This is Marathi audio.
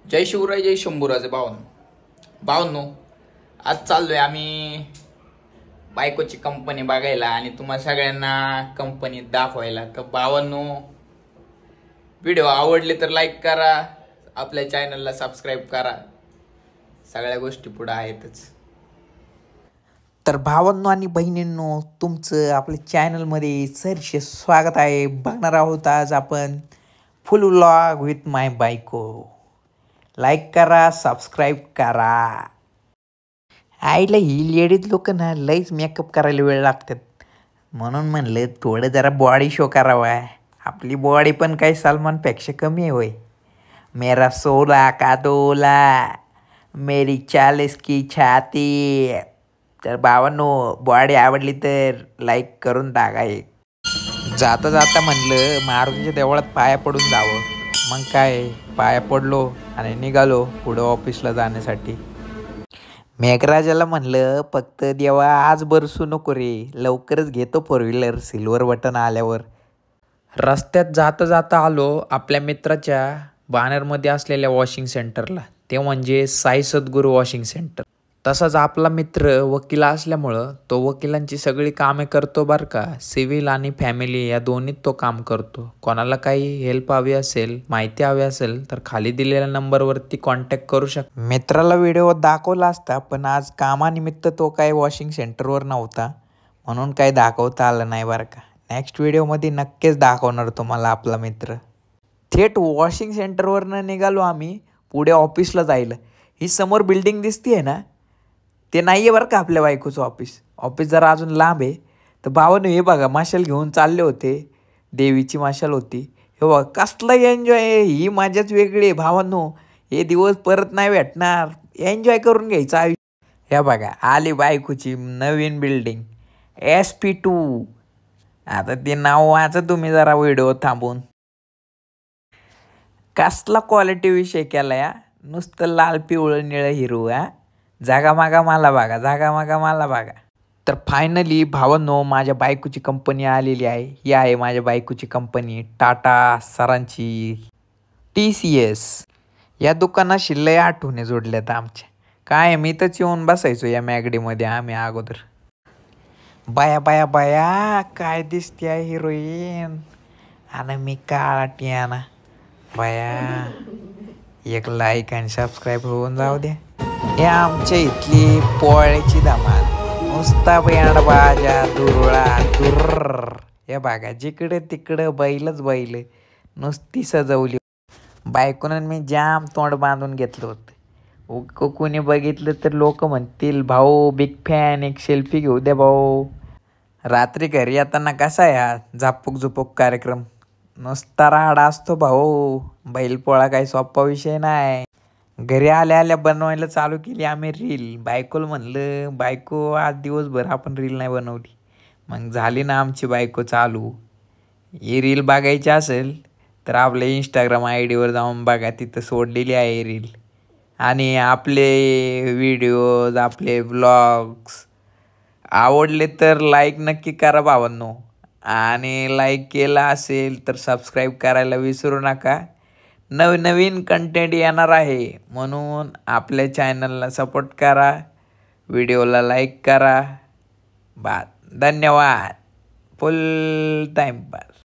जय शिवराय जय शंभूराजे भावांनो आज चाललोय आम्ही बायकोची कंपनी बघायला आणि तुम्हा सगळ्यांना कंपनी दाखवायला। तर भावांनो व्हिडिओ आवडले तर लाईक करा, आपल्या चॅनलला सबस्क्राइब करा, सगळ्या गोष्टी पुढे आहेतच। तर भावांनो आणि बहिणींनो, तुमचं आपल्या चॅनलमध्ये सरसे स्वागत आहे। बघणार आहोत आज आपण फुल व्लॉग विथ माय बायको। लाईक करा, सबस्क्राईब करा। आईला ही लेडीज लोक ना लईच मेकअप करायला वेळ लागतात, म्हणून म्हणलं थोडं जरा बॉडी शो करावा। आपली बॉडी पण काही सलमानपेक्षा कमी आहे होय। मेरा 16 का तोला, मेरी 40 की छाती। तर भावांनो बॉडी आवडली तर लाईक करून टाकाय। जाता जाता म्हणलं मारुतीच्या देवळात पाया पडून जावं, मग काय पाया पडलो आणि निघालो पुढं ऑफिसला जाण्यासाठी। मेघराजाला म्हणलं फक्त देवा आज बरसू नको रे, लवकरच घेतो 4 व्हीलर सिल्वर बटन आल्यावर। रस्त्यात जाता जाता आलो आपल्या मित्राच्या बॅनरमध्ये असलेल्या वॉशिंग सेंटरला, ते म्हणजे साई सद्गुरू वॉशिंग सेंटर। तसाच आपला मित्र वकील असल्यामुळं तो वकिलांची सगळी कामे करतो बरं का। सिव्हिल आणि फॅमिली या दोन्हीत तो काम करतो। कोणाला काही हेल्प हवी असेल, माहिती हवी असेल तर खाली दिलेल्या नंबरवरती कॉन्टॅक्ट करू शकता। मित्राला व्हिडिओ दाखवला असता, पण आज कामानिमित्त तो काही वॉशिंग सेंटरवर नव्हता, म्हणून काही दाखवता आलं नाही बरं का। नेक्स्ट व्हिडिओमध्ये नक्कीच दाखवणार तुम्हाला आपला मित्र। थेट वॉशिंग सेंटरवरनं निघालो आम्ही पुढे ऑफिसला जायला। ही समोर बिल्डिंग दिसतीये ना, ते नाही आहे बरं का आपल्या बायकोचं ऑफिस जरा अजून लांब आहे। तर भावानं हे बघा माशाल घेऊन चालले होते, देवीची माशाल होती। हे बघा कसला एन्जॉय आहे, ही मजाच वेगळी आहे भावांनो। हे दिवस परत नाही भेटणार, एन्जॉय करून घ्यायचं आयुष्य। हे बघा आली बायकोची नवीन बिल्डिंग SP2। आता ते नाव वाचा तुम्ही जरा व्हिडिओ थांबून। कसला क्वालिटी विषय केला या, नुसतं लाल पिवळं निळं हिरो हा। जागा मागा मला बघा, जागा मागा मला बघा। तर फायनली भावांनो माझ्या बायकोची कंपनी आलेली आहे। ही आहे माझ्या बायकोची कंपनी, टाटा सरांची TCS। या दुकानाशी लय आठवणी जोडल्यात आमच्या। काय मी तर येऊन बसायचो या मॅगडीमध्ये आम्ही अगोदर। बाया बाया बाया काय दिसते आहे हिरोईन, आणि मी काळा टियाना। बाया एक लाईक आणि सबस्क्राईब होऊन जाऊ द्या। हे आमच्या इथली पोळ्याची धमाल, नुसता बँड बाजा दुरळा दुर्र। हे बघा जिकडे तिकडं बैलच बैल, नुसती सजवली। बायकोनं मी जाम तोंड बांधून घेतलं होतं। कोणी बघितलं तर लोक म्हणतील भाऊ बिग फॅन, एक सेल्फी घेऊ द्या भाऊ। रात्री घरी येताना कसा आहे हा झापूक झुपूक कार्यक्रम, नुसता राडा असतो भाऊ। बैलपोळा काही सोपा विषय नाही। घरी आल्या आल्या बनवायला चालू केली आम्ही रील। बायकोला म्हणलं बायको आज दिवसभर आपण रील नाही बनवली, मग झाली ना आमची बायको चालू। ही रील बघायची असेल तर आपल्या इंस्टाग्राम ID वर जाऊन बघा, तिथं सोडलेली आहे रील। आणि आपले व्हिडिओज, आपले व्लॉग्स आवडले तर लाईक नक्की करा भावांनो, आणि लाईक केला असेल तर सबस्क्राईब करायला विसरू नका। नवीन कंटेंट येणार आहे, म्हणून आपल्या चॅनलला सपोर्ट करा, व्हिडिओला लाईक करा। धन्यवाद। फुल टाइम पास।